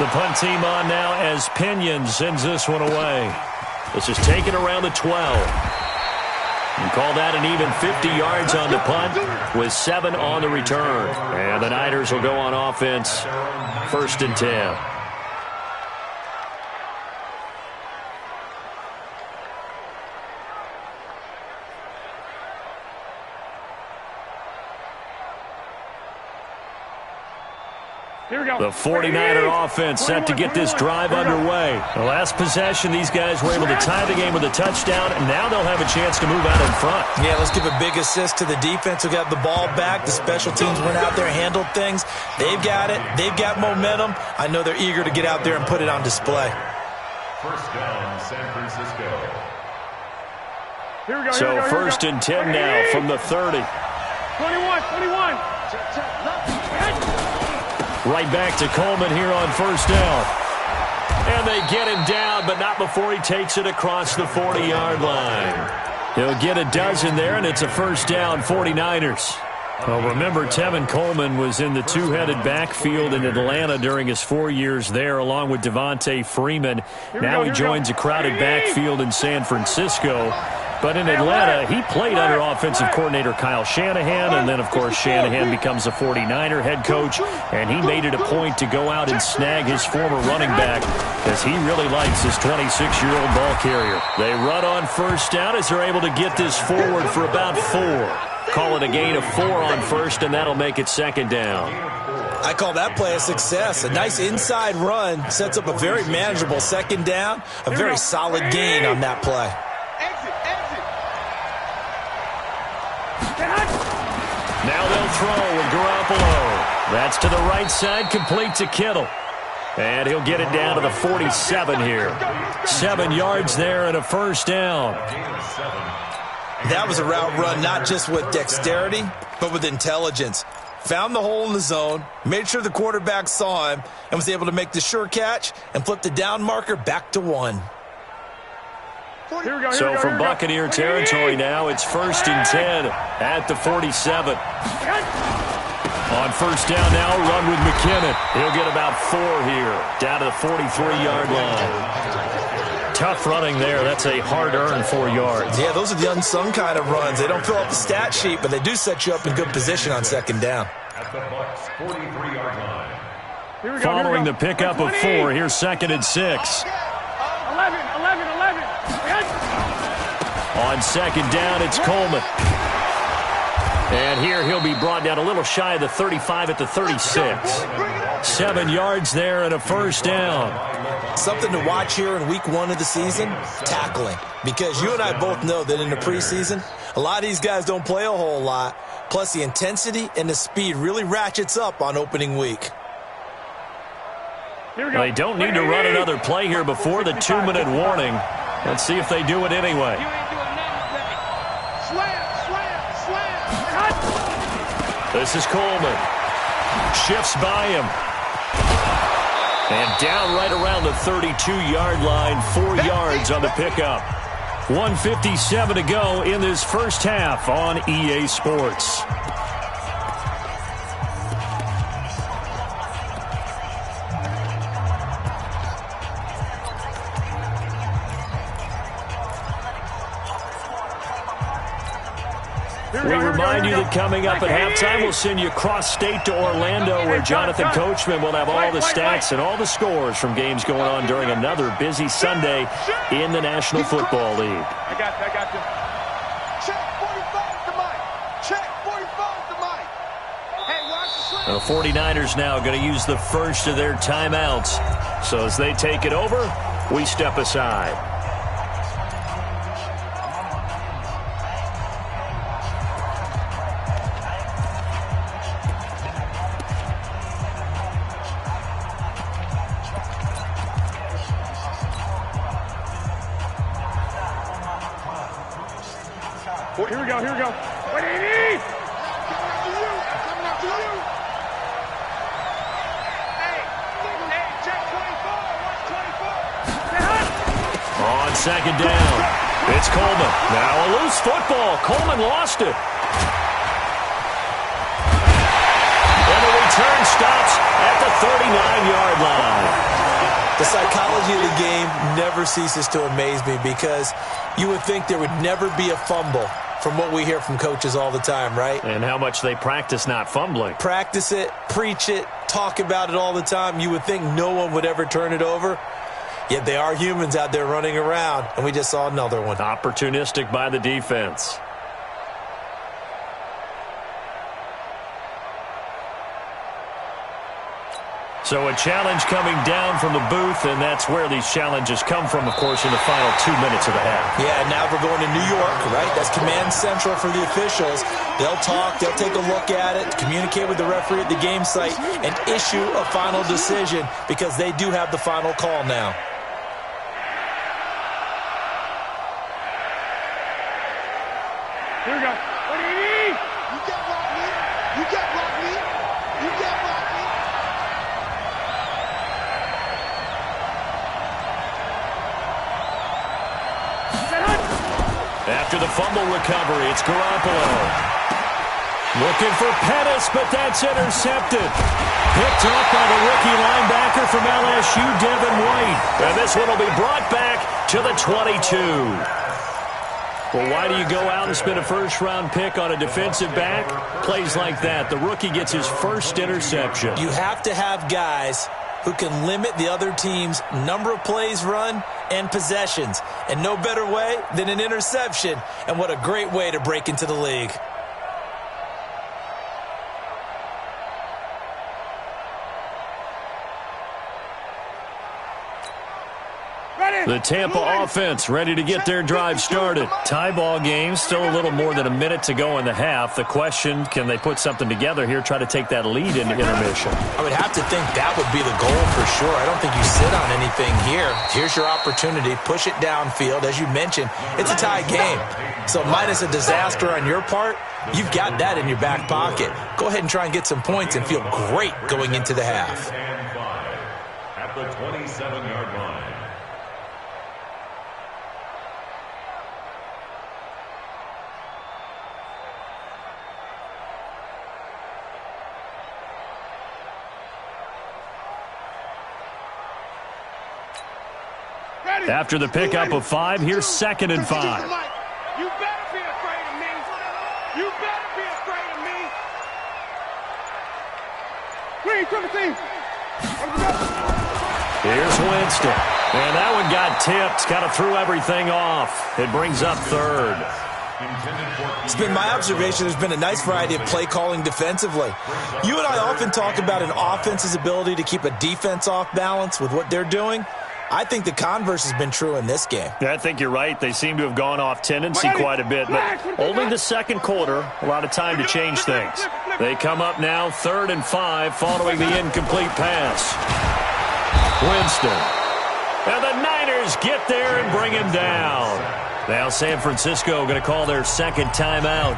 The punt team on now as Pinion sends this one away. This is taken around the 12. You call that an even 50 yards on the punt with 7 on the return. And the Niners will go on offense, 1st and 10. The 49er offense set to get this drive underway. The last possession, these guys were able to tie the game with a touchdown, and now they'll have a chance to move out in front. Yeah, let's give a big assist to the defense who got the ball back. The special teams went out there, handled things. They've got it. They've got momentum. I know they're eager to get out there and put it on display. First down, San Francisco. So 1st and 10 now from the 30. 21. Right back to Coleman here on 1st down. And they get him down, but not before he takes it across the 40-yard line. He'll get a dozen there, and it's a 1st down, 49ers. Well, remember, Tevin Coleman was in the two-headed backfield in Atlanta during his 4 years there, along with Devontae Freeman. Now he joins a crowded backfield in San Francisco. But in Atlanta, he played under offensive coordinator Kyle Shanahan, and then, of course, Shanahan becomes a 49er head coach, and he made it a point to go out and snag his former running back as he really likes his 26-year-old ball carrier. They run on 1st down as they're able to get this forward for about 4. Call it a gain of 4 on 1st, and that'll make it 2nd down. I call that play a success. A nice inside run sets up a very manageable 2nd down, a very solid gain on that play. Now they'll throw with Garoppolo. That's to the right side, complete to Kittle. And he'll get it down to the 47 here. 7 yards there and a 1st down. That was a route run not just with dexterity, but with intelligence. Found the hole in the zone, made sure the quarterback saw him, and was able to make the sure catch and flip the down marker back to 1. So from Buccaneer territory now, it's 1st and 10 at the 47. On 1st down now, run with McKinnon. He'll get about 4 here, down to the 43-yard line. Tough running there. That's a hard-earned 4 yards. Yeah, those are the unsung kind of runs. They don't fill up the stat sheet, but they do set you up in good position on 2nd down. At the Bucs 43-yard line. Following the pickup of 4, here's 2nd and 6. 11. On 2nd down, it's Coleman. And here he'll be brought down a little shy of the 35 at the 36. 7 yards there and a 1st down. Something to watch here in week 1 of the season, tackling. Because you and I both know that in the preseason, a lot of these guys don't play a whole lot. Plus the intensity and the speed really ratchets up on opening week. They don't need to run another play here before the 2-minute warning. Let's see if they do it anyway. This is Coleman. Shifts by him. And down right around the 32-yard line, 4 yards on the pickup. 1:57 to go in this 1st half on EA Sports. We remind you that coming up at halftime, we'll send you cross-state to Orlando, where Jonathan Coachman will have all the stats and all the scores from games going on during another busy Sunday in the National Football League. I got you. Check 45 to Mike. Check 45 to Mike. Hey, watch the slip. The 49ers now going to use the first of their timeouts. So as they take it over, we step aside. Here we go. What do you need? Coming up to you. Hey, check 24. Watch 24. On 2nd down, it's Coleman. Now a loose football. Coleman lost it. And the return stops at the 39-yard line. The psychology of the game never ceases to amaze me because you would think there would never be a fumble from what we hear from coaches all the time, right? And how much they practice not fumbling. Practice it, preach it, talk about it all the time. You would think no one would ever turn it over. Yet they are humans out there running around, and we just saw another one. Opportunistic by the defense. So a challenge coming down from the booth, and that's where these challenges come from, of course, in the final 2 minutes of the half. Yeah, now we're going to New York, right? That's command central for the officials. They'll talk, they'll take a look at it, communicate with the referee at the game site, and issue a final decision because they do have the final call now. Here we go. What do you need? You can't block me. You can't block me. You can't block me. After the fumble recovery, it's Garoppolo. Looking for Pettis, but that's intercepted. Picked up by the rookie linebacker from LSU, Devin White. And this one will be brought back to the 22. Well, why do you go out and spend a first-round pick on a defensive back? Plays like that. The rookie gets his first interception. You have to have guys who can limit the other team's number of plays run and possessions. And no better way than an interception. And what a great way to break into the league. The Tampa offense ready to get their drive started. Tie ball game, still a little more than a minute to go in the half. The question, can they put something together here, try to take that lead into intermission? I would have to think that would be the goal for sure. I don't think you sit on anything here. Here's your opportunity. Push it downfield. As you mentioned, it's a tie game. So minus a disaster on your part, you've got that in your back pocket. Go ahead and try and get some points and feel great going into the half. At the 27-yard line. After the pickup of 5, here's 2nd and 5. You better be afraid of me. You better be afraid of me. Green, Here's Winston. And that one got tipped. Kind of threw everything off. It brings up 3rd. It's been my observation there's been a nice variety of play calling defensively. You and I often talk about an offense's ability to keep a defense off balance with what they're doing. I think the converse has been true in this game. Yeah, I think you're right. They seem to have gone off tendency quite a bit, but only the second quarter, a lot of time to change things. They come up now 3rd and 5 following the incomplete pass. Winston. And the Niners get there and bring him down. Now San Francisco going to call their second timeout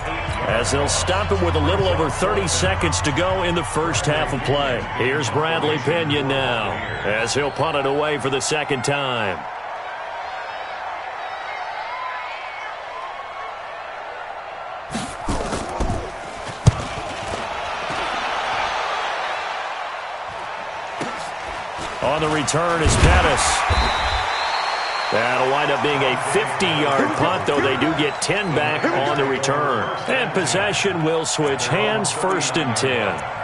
as they'll stop it with a little over 30 seconds to go in the first half of play. Here's Bradley Pinion now as he'll punt it away for the second time. On the return is Pettis. That'll wind up being a 50-yard punt, though they do get 10 back on the return. And possession will switch hands, 1st and 10.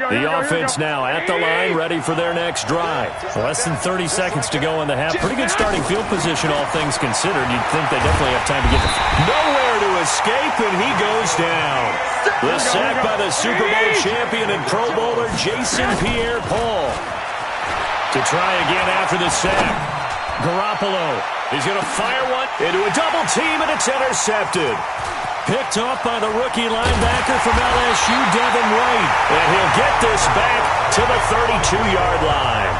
The offense now at the line, ready for their next drive. Less than 30 seconds to go in the half. Pretty good starting field position, all things considered. You'd think they definitely have time to get nowhere to escape, and he goes down. The sack by the Super Bowl champion and Pro Bowler Jason Pierre-Paul. To try again after the sack. Garoppolo is going to fire one into a double team, and it's intercepted. Picked off by the rookie linebacker from LSU, Devin White. And he'll get this back to the 32-yard line.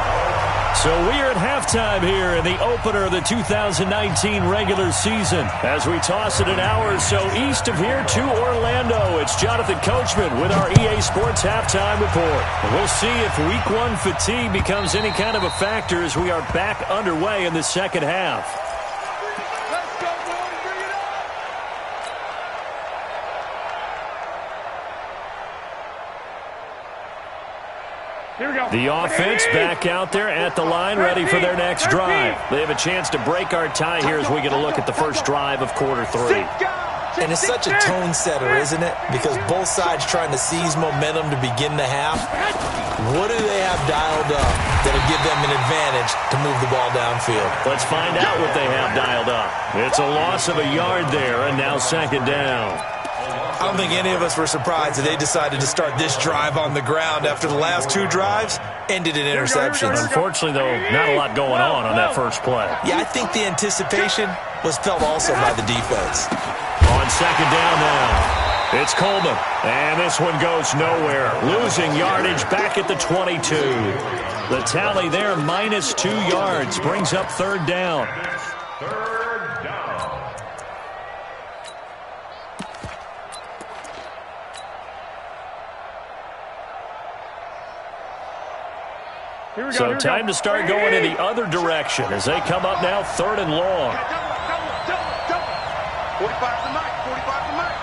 So we are at halftime here in the opener of the 2019 regular season. As we toss it an hour or so east of here to Orlando, it's Jonathan Coachman with our EA Sports Halftime Report. And we'll see if Week 1 fatigue becomes any kind of a factor as we are back underway in the second half. The offense back out there at the line, ready for their next drive. They have a chance to break our tie here as we get a look at the first drive of quarter 3. And it's such a tone setter, isn't it? Because both sides trying to seize momentum to begin the half. What do they have dialed up that'll give them an advantage to move the ball downfield? Let's find out what they have dialed up. It's a loss of a yard there, and now second down. I don't think any of us were surprised that they decided to start this drive on the ground after the last 2 drives ended in interceptions. Unfortunately, though, not a lot going on that first play. Yeah, I think the anticipation was felt also by the defense. On second down now, it's Coleman, and this one goes nowhere. Losing yardage back at the 22. The tally there, -2 yards, brings up third down. So time to start going in the other direction as they come up now third and long. 45 to Mike. 45 to Mike.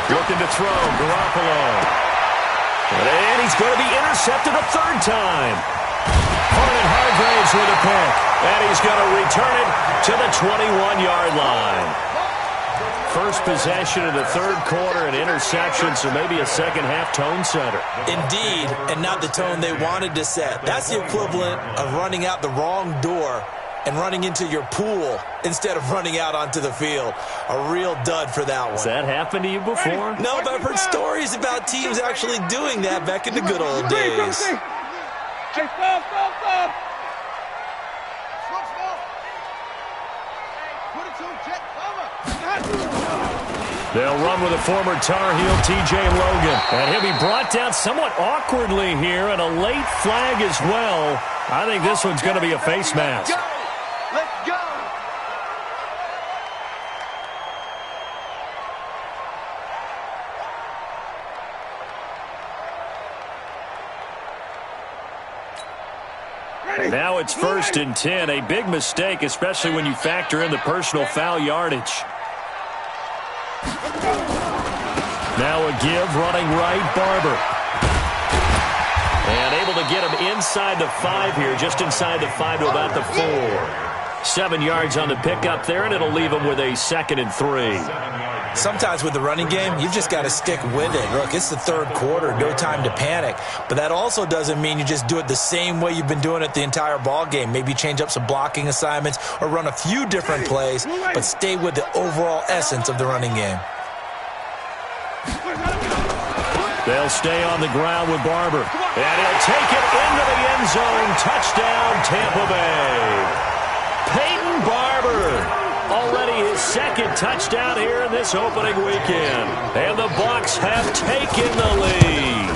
Looking to throw, Garoppolo. And he's going to be intercepted a third time. Hargraves with a pick. And he's going to return it to the 21-yard line. First possession of the third quarter, an interception, so maybe a second-half tone setter. Indeed, and not the tone they wanted to set. That's the equivalent of running out the wrong door and running into your pool instead of running out onto the field. A real dud for that one. Has that happened to you before? No, but I've heard stories about teams actually doing that back in the good old days. Hey, stop. Put it to him, Jet. They'll run with a former Tar Heel, T.J. Logan. And he'll be brought down somewhat awkwardly here, and a late flag as well. I think this one's going to be a face mask. Let's go. Now it's 1st and 10. A big mistake, especially when you factor in the personal foul yardage. Now a give, running right, Barber. And able to get him inside the 5 here, just inside the 5 to about the 4. 7 yards on the pickup there, and it'll leave him with a 2nd and 3. Sometimes with the running game, you've just got to stick with it. Look, it's the third quarter, no time to panic. But that also doesn't mean you just do it the same way you've been doing it the entire ball game. Maybe change up some blocking assignments or run a few different plays, but stay with the overall essence of the running game. They'll stay on the ground with Barber. And he'll take it into the end zone. Touchdown, Tampa Bay. Peyton Barber. Already his 2nd touchdown here in this opening weekend. And the Bucs have taken the lead.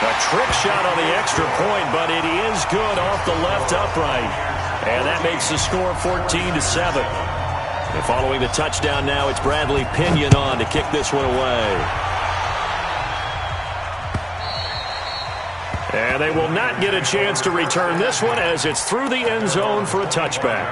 A trick shot on the extra point, but it is good off the left upright. And that makes the score 14-7. And following the touchdown now, it's Bradley Pinion on to kick this one away. And they will not get a chance to return this one as it's through the end zone for a touchback.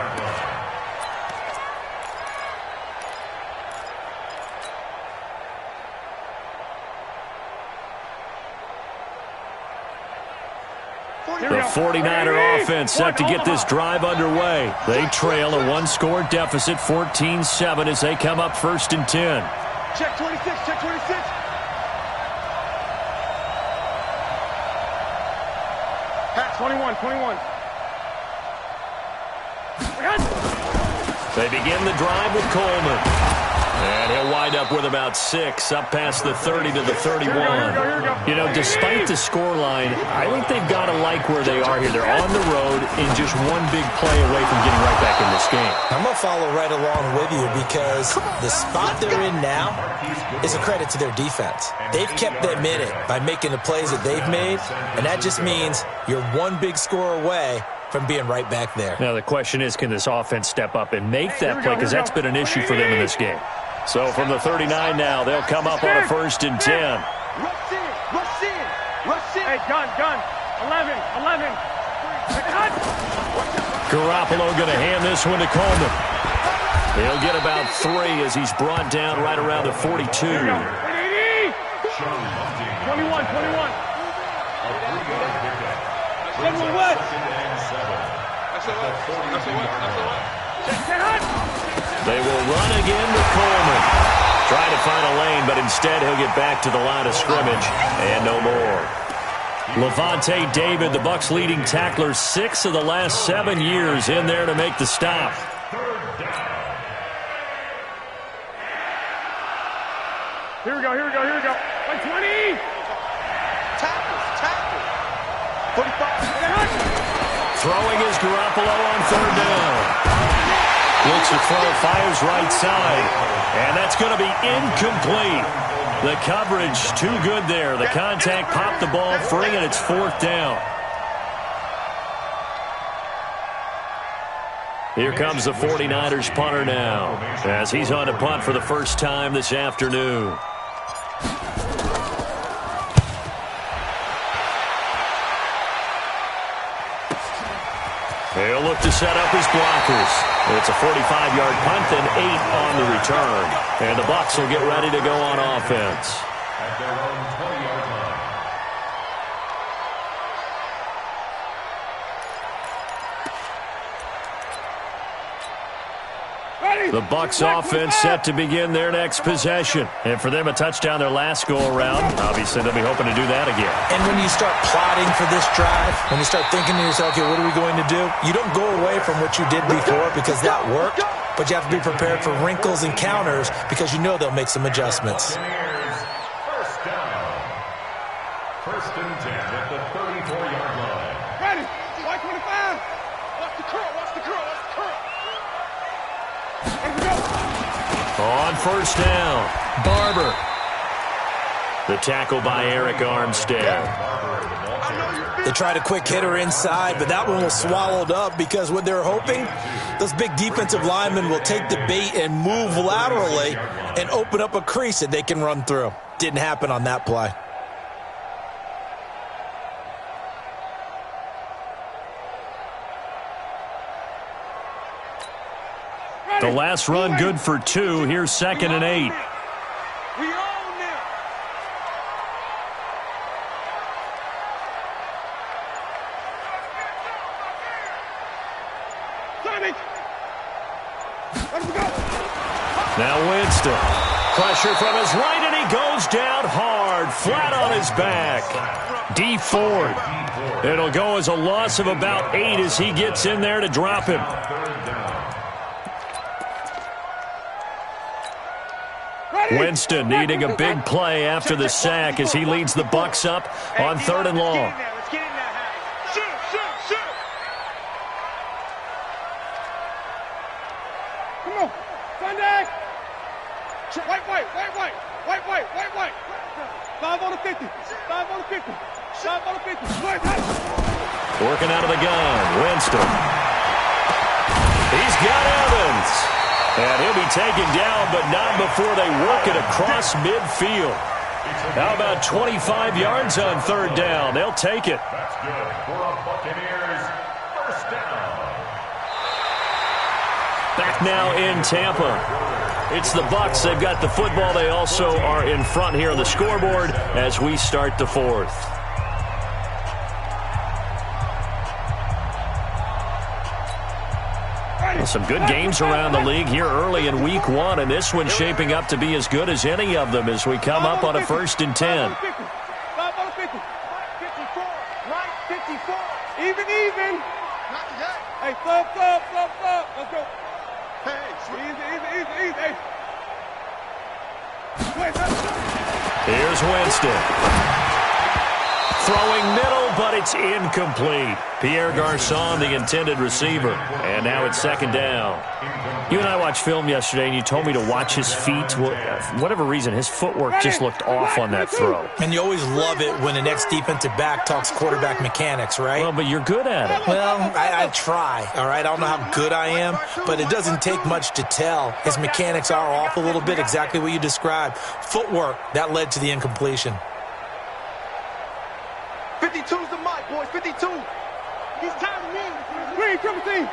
The 49er offense set to get this drive underway. They trail a 1-score deficit, 14-7, as they come up 1st and 10. Check 26, check 26. Pat, 21. They begin the drive with Coleman. And he'll wind up with about 6, up past the 30 to the 31. You know, despite the scoreline, I think they've got to like where they are here. They're on the road in just one big play away from getting right back in this game. I'm going to follow right along with you because the spot they're in now is a credit to their defense. They've kept them in it by making the plays that they've made, and that just means you're one big score away from being right back there. Now the question is, can this offense step up and make that play, because that's been an issue for them in this game. So from the 39 now, they'll come up on a 1st and 10. Rush in, rush in, rush in. Hey, gun. 11. Garoppolo going to hand this one to Coleman. He'll get about 3 as he's brought down right around the 42. 21. They will run again with Coleman. Trying to find a lane, but instead he'll get back to the line of scrimmage and no more. Levante David, the Bucs' leading tackler, 6 of the last 7 years in there to make the stop. Here we go. 20. Tackle. 45. Throwing is Garoppolo on 3rd down. Looks to throw, fires right side, and that's going to be incomplete. The coverage too good there. The contact popped the ball free, and it's 4th down. Here comes the 49ers punter now, as he's on to punt for the first time this afternoon. He'll look to set up his blockers. It's a 45-yard punt and 8 on the return. And the Bucs will get ready to go on offense. At their own 20-yard line. The Bucs offense set to begin their next possession. And for them, a touchdown their last go-around. Obviously, they'll be hoping to do that again. And when you start plotting for this drive, when you start thinking to yourself, okay, what are we going to do? You don't go away from what you did before because that worked, but you have to be prepared for wrinkles and counters because you know they'll make some adjustments. First down. 1st and 10 at the 34-yard line. Ready. White 25. Watch the curl. On 1st down, Barber. The tackle by Eric Armstead. They tried a quick hitter inside, but that one was swallowed up because what they're hoping, those big defensive linemen will take the bait and move laterally and open up a crease that they can run through. Didn't happen on that play. The last run good for 2. Here's 2nd and 8. We own them. Now Winston. Pressure from his right, and he goes down hard, flat on his back. D Ford. It'll go as a loss of about 8 as he gets in there to drop him. Winston needing a big play after the sack as he leads the Bucs up on 3rd and long. Come on, Sunday. White. 5 on the 50. Working out of the gun, Winston. He's got Evans. And he'll be taken down, but not before they work it across midfield. How about 25 yards on 3rd down? They'll take it. That's good for a Buccaneers 1st down. Back now in Tampa. It's the Bucs. They've got the football. They also are in front here on the scoreboard as we start the 4th. Some good games around the league here early in week 1, and this one's shaping up to be as good as any of them as we come up on a 1st and 10. 54. Right 54. Even. Not yet. Hey, flub. Let's go. Hey, easy. Hey. Here's Winston. Throwing middle, but it's incomplete. Pierre Garçon, the intended receiver. And now it's second down. You and I watched film yesterday, and you told me to watch his feet. For whatever reason, his footwork just looked off on that throw. And you always love it when the next defensive back talks quarterback mechanics, right? Well, but you're good at it. Well, I try, all right? I don't know how good I am, but it doesn't take much to tell. His mechanics are off a little bit, exactly what you described. Footwork, that led to the incompletion. 52's the mic, boys. 52. He's tired of me. Green, triple team.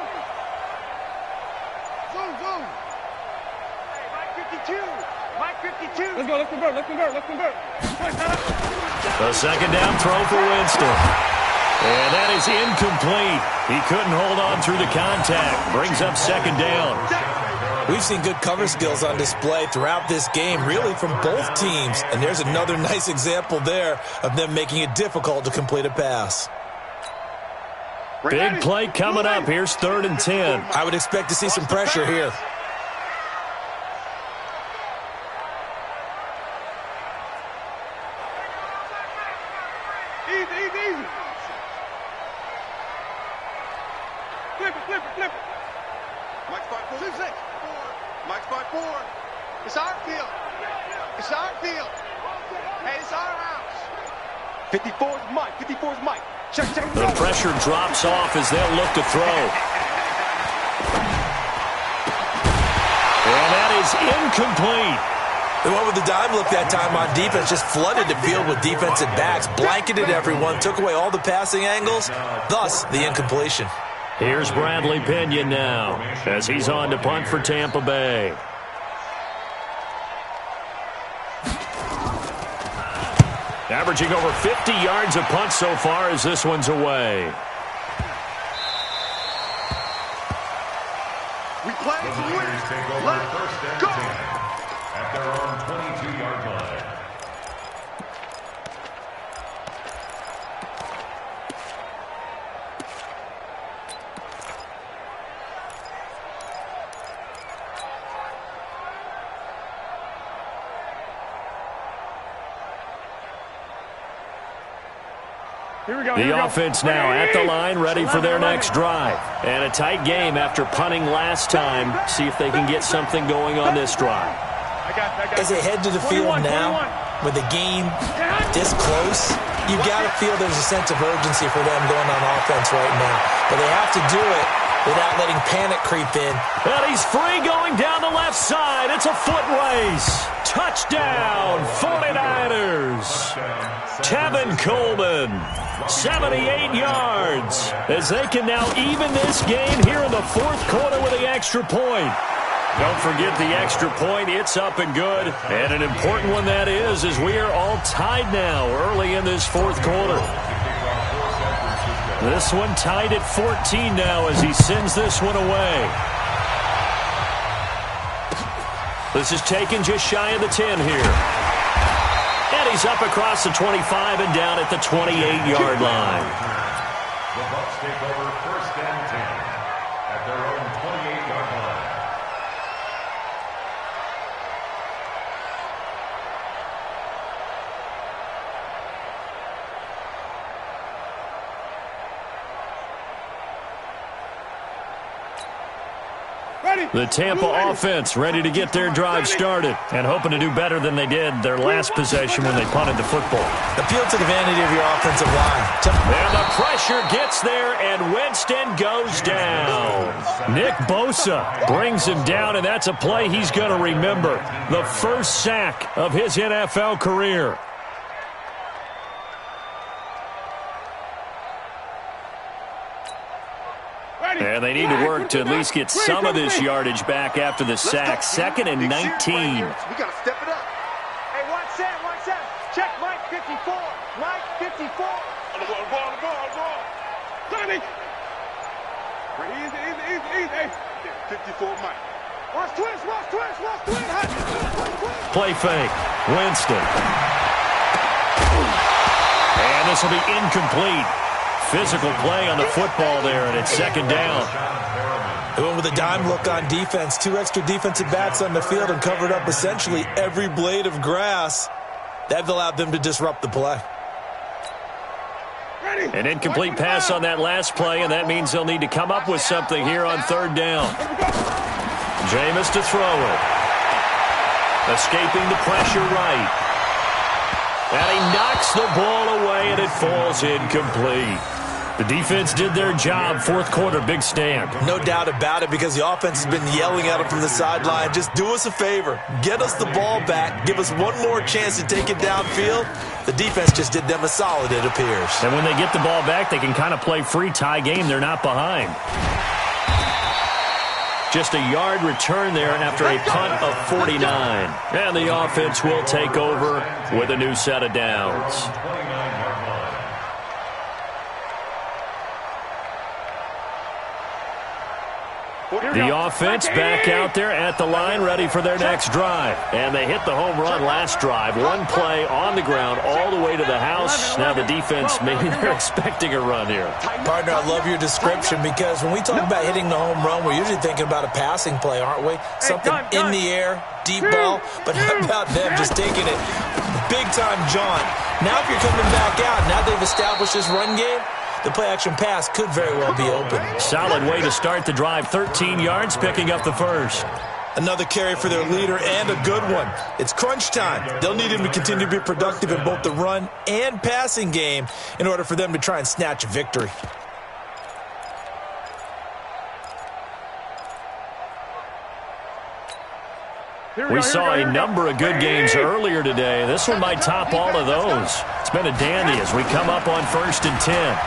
Zoom. Hey, Mike 52. Mike 52. Let's go. Let's convert. A second down throw for Winston. And that is incomplete. He couldn't hold on through the contact. Brings up second down. We've seen good cover skills on display throughout this game, really from both teams. And there's another nice example there of them making it difficult to complete a pass. Big play coming up. Here's 3rd and 10. I would expect to see some pressure here. Easy. Flip it. Mike's 5-4. Mike's 5-4. It's our field. Hey, it's our house. 54's Mike. Check. The pressure drops off as they'll look to throw. And that is incomplete. They went with the dime look that time on defense, just flooded the field with defensive backs, blanketed everyone, took away all the passing angles, thus the incompletion. Here's Bradley Pinion now as he's on to punt for Tampa Bay. Averaging over 50 yards a punt so far as this one's away. We play to win. Let's go. At their own 22-yard line. The offense now at the line, ready for their next drive. And a tight game after punting last time. See if they can get something going on this drive. As they head to the field now, with the game this close, you've got to feel there's a sense of urgency for them going on offense right now. But they have to do it without letting panic creep in. And he's free going down the left side. It's a foot race. Touchdown, 49ers. Tevin Coleman, 78 yards, as they can now even this game here in the 4th quarter with the extra point. Don't forget the extra point. It's up and good. And an important one that is, as we are all tied now early in this 4th quarter. This one tied at 14 now as he sends this one away. This is taken just shy of the 10 here. And he's up across the 25 and down at the 28-yard line. The Bucs take over 1st and 10 at their own 28-yard line. The Tampa offense ready to get their drive started and hoping to do better than they did their last possession when they punted the football. Appeal to the vanity of your offensive line. And the pressure gets there, and Winston goes down. Nick Bosa brings him down, and that's a play he's going to remember. The first sack of his NFL career. And they need to work to at least get some of this yardage back after the sack. 2nd and 19. We got to step it up. Hey, watch that. Check Mike 54. Mike 54. On the ball. Johnny. Easy. Hey, 54 Mike. Watch twist. Play fake. Winston. And this will be incomplete. Physical play on the football there, and it's 2nd down. They went with a dime look on defense. 2 extra defensive backs on the field and covered up essentially every blade of grass. That allowed them to disrupt the play. An incomplete pass on that last play, and that means they'll need to come up with something here on 3rd down. Jameis to throw it. Escaping the pressure right. And he knocks the ball away, and it falls incomplete. The defense did their job. 4th quarter, big stand. No doubt about it, because the offense has been yelling at him from the sideline. Just do us a favor. Get us the ball back. Give us one more chance to take it downfield. The defense just did them a solid, it appears. And when they get the ball back, they can kind of play free tie game. They're not behind. Just a yard return there after a punt of 49. And the offense will take over with a new set of downs. The offense back out there at the line, ready for their next drive. And they hit the home run last drive. One play on the ground all the way to the house. Now the defense, maybe they're expecting a run here. Partner, I love your description, because when we talk about hitting the home run, we're usually thinking about a passing play, aren't we? Something in the air, deep ball. But how about them just taking it big-time jaunt? Now if you're coming back out, now they've established this run game, the play-action pass could very well be open. Solid way to start the drive. 13 yards, picking up the first. Another carry for their leader, and a good one. It's crunch time. They'll need him to continue to be productive in both the run and passing game in order for them to try and snatch a victory. We saw a number of good games earlier today. This one might top all of those. It's been a dandy as we come up on 1st and 10.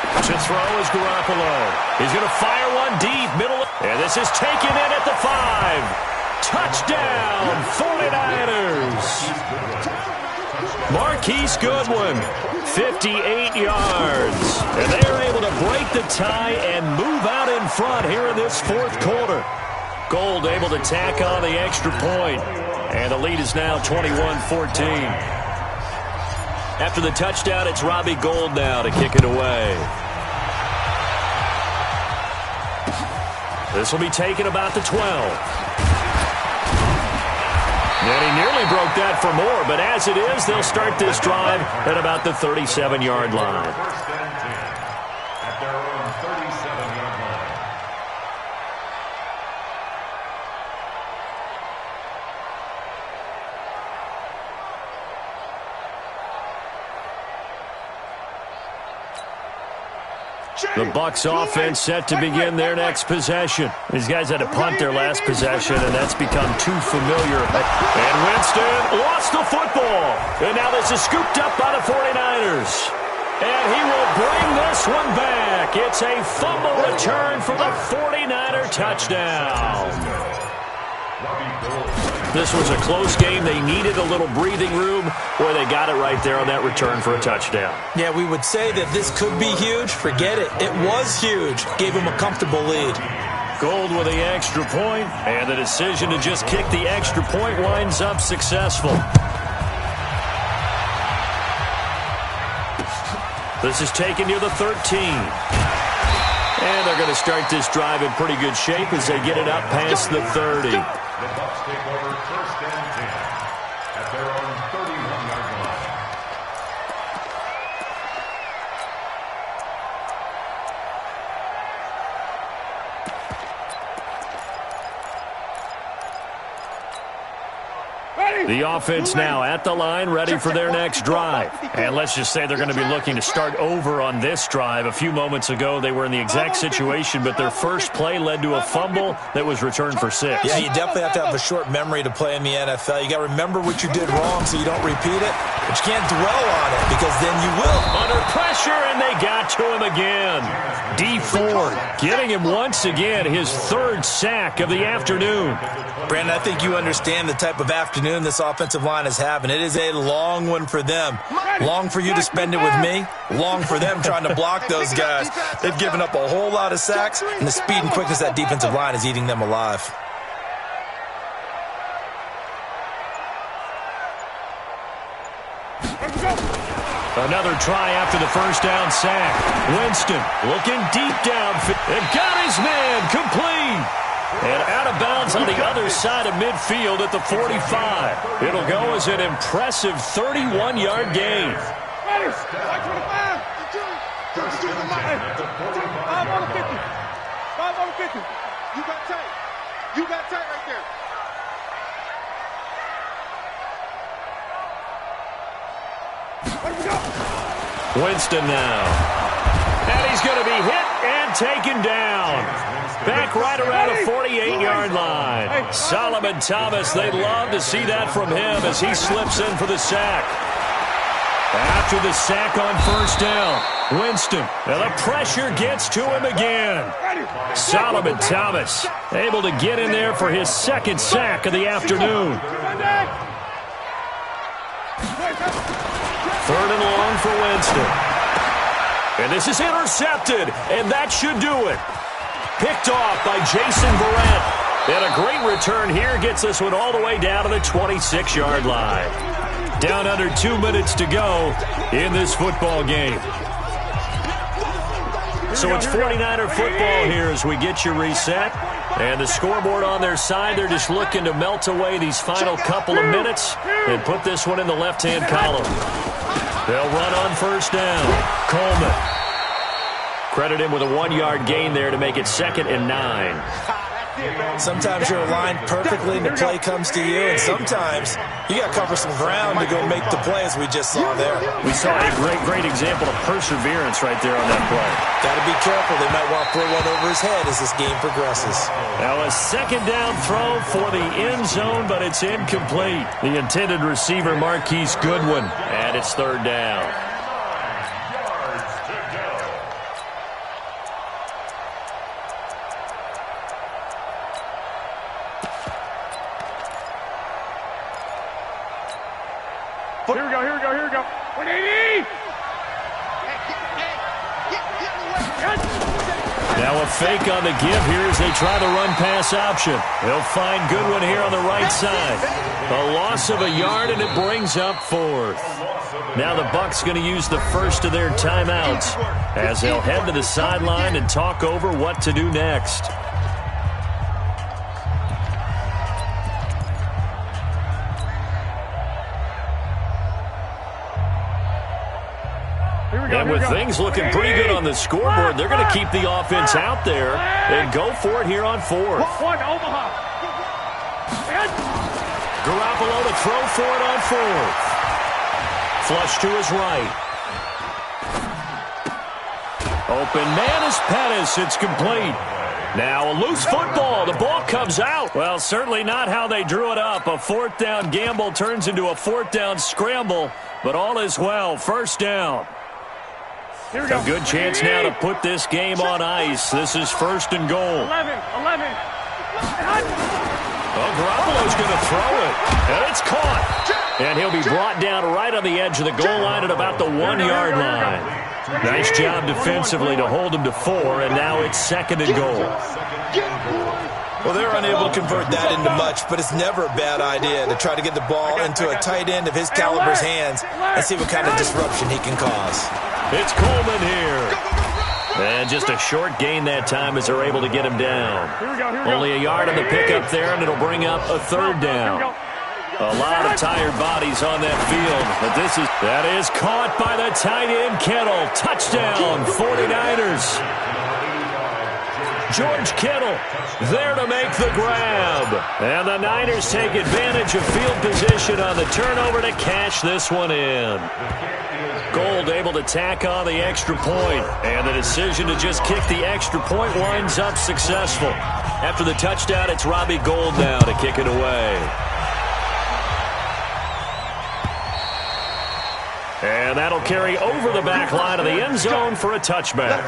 To throw is Garoppolo. He's going to fire one deep, middle. And this is taken in at the 5. Touchdown, 49ers. Marquise Goodwin, 58 yards. And they are able to break the tie and move out in front here in this 4th quarter. Gold able to tack on the extra point. And the lead is now 21-14. After the touchdown, it's Robbie Gould now to kick it away. This will be taken about the 12. And he nearly broke that for more, but as it is, they'll start this drive at about the 37-yard line. First and 10 at their own 37-yard line. The Bucs offense set to begin their next possession. These guys had to punt their last possession, and that's become too familiar. And Winston lost the football. And now this is scooped up by the 49ers. And he will bring this one back. It's a fumble return for the 49er touchdown. This was a close game. They needed a little breathing room, where they got it right there on that return for a touchdown. Yeah, we would say that this could be huge. Forget it. It was huge. Gave him a comfortable lead. Gold with the extra point, and the decision to just kick the extra point winds up successful. This is taken near the 13. And they're going to start this drive in pretty good shape as they get it up past the 30. The Bucs take over 1st and 10 at their own 31-yard line. The offense now at the line, ready for their next drive. And let's just say they're going to be looking to start over on this drive. A few moments ago, they were in the exact situation, but their first play led to a fumble that was returned for 6. Yeah, you definitely have to have a short memory to play in the NFL. You got to remember what you did wrong so you don't repeat it, but you can't dwell on it because then you will. Under pressure, and they got to him again. D. Ford getting him once again, his 3rd sack of the afternoon. Brandon, I think you understand the type of afternoon this offensive line is having. It is a long one for them. Long for you to spend it with me. Long for them trying to block those guys. They've given up a whole lot of sacks, and the speed and quickness of that defensive line is eating them alive. Another try after the first down sack. Winston looking deep down and got his man complete. And out of bounds on the other side of midfield at the 45. It'll go as an impressive 31-yard gain. 5 on the 50. 5 on the 50. You got tight. You got tight right there. Let me go. Winston now. And he's going to be hit and taken down. Back right around the 48-yard line. Solomon Thomas, they'd love to see that from him as he slips in for the sack. After the sack on first down, Winston, and the pressure gets to him again. Solomon Thomas able to get in there for his second sack of the afternoon. 3rd and long for Winston. And this is intercepted, and that should do it. Picked off by Jason Verrett. And a great return here gets this one all the way down to the 26-yard line. Down under 2 minutes to go in this football game. So it's 49er football here as we get you reset. And the scoreboard on their side, they're just looking to melt away these final couple of minutes and put this one in the left-hand column. They'll run on first down. Coleman. Credit him with a 1-yard gain there to make it 2nd and 9. Sometimes you're aligned perfectly and the play comes to you, and sometimes you got to cover some ground to go make the play, as we just saw there. We saw a great example of perseverance right there on that play. Got to be careful. They might want to throw one over his head as this game progresses. Now a 2nd down throw for the end zone, but it's incomplete. The intended receiver, Marquise Goodwin, and it's 3rd down. Here we go. 180! Now a fake on the give here as they try the run-pass option. They'll find Goodwin here on the right side. A loss of a yard, and it brings up 4th. Now the Bucs going to use the first of their timeouts as they'll head to the sideline and talk over what to do next. And with things looking pretty good on the scoreboard, they're going to keep the offense out there and go for it here on 4th. Omaha. Garoppolo to throw for it on 4th. Flush to his right. Open man is Pettis. It's complete. Now a loose football. The ball comes out. Well, certainly not how they drew it up. A 4th down gamble turns into a 4th down scramble, but all is well. First down. Here we go. A good chance now to put this game on ice. This is 1st and goal. 11. Well, Garoppolo's going to throw it, and it's caught. And he'll be brought down right on the edge of the goal line at about the 1-yard line. Nice job defensively to hold him to 4, and now it's 2nd and goal. Well, they're unable to convert that into much, but it's never a bad idea to try to get the ball into a tight end of his caliber's hands and see what kind of disruption he can cause. It's Coleman here. And just a short gain that time as they're able to get him down. Only a yard on the pickup there, and it'll bring up a 3rd down. A lot of tired bodies on that field, but that is caught by the tight end Kittle. Touchdown, 49ers. George Kittle there to make the grab. And the Niners take advantage of field position on the turnover to cash this one in. Gold able to tack on the extra point, and the decision to just kick the extra point winds up successful. After the touchdown, it's Robbie Gould now to kick it away. And that'll carry over the back line of the end zone for a touchback.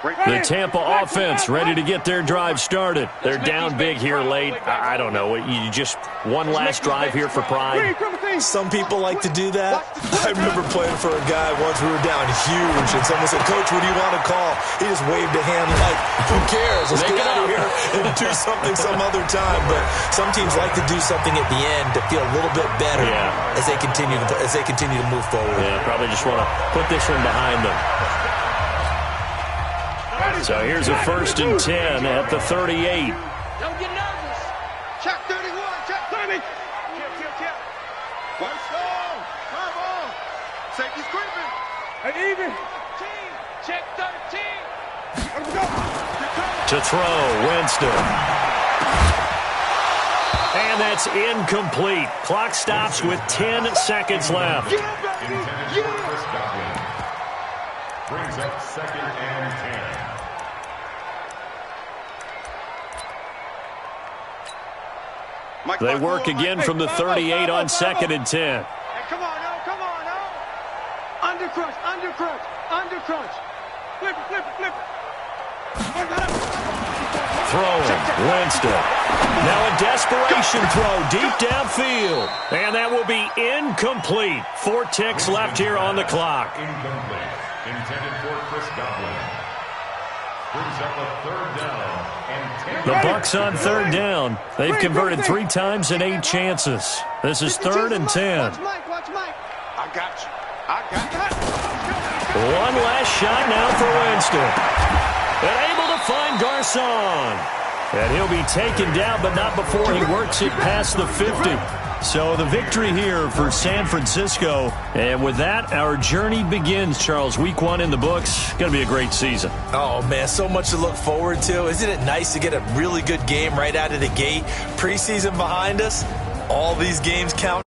The Tampa offense ready to get their drive started. They're down big here late. I don't know. You just one last drive here for pride. Some people like to do that. I remember playing for a guy once. We were down huge, and someone said, "Coach, what do you want to call?" He just waved a hand like, "Who cares? Let's get out of here and do something some other time." But some teams like to do something at the end to feel a little bit better as they continue to move forward. Yeah, probably just want to put this one behind them. So here's a 1st and 10 at the 38. Don't get nervous. Check 31. Check 30. Kill. One strong. Come on. Safety's creeping. And even. Check 13. Let's go. To throw, Winston. And that's incomplete. Clock stops with 10 seconds left. Brings up 2nd and 10. They work again from the 38 on 2nd and 10. Hey, come on, no. Under crunch. Flip it. Throwing, Winston. Now a desperation throw deep downfield. And that will be incomplete. 4 ticks left here on the clock. Incomplete. Intended for Chris Godwin. Brings up a 3rd down and 10. The Bucs on 3rd down. They've converted 3 times in 8 chances. This is 3rd and 10. Watch Mike. I got you. One last shot now for Winston. And able to find Garcon. And he'll be taken down, but not before he works it past the 50. So the victory here for San Francisco. And with that, our journey begins, Charles. Week 1 in the books. Going to be a great season. Oh, man, so much to look forward to. Isn't it nice to get a really good game right out of the gate? Preseason behind us. All these games count.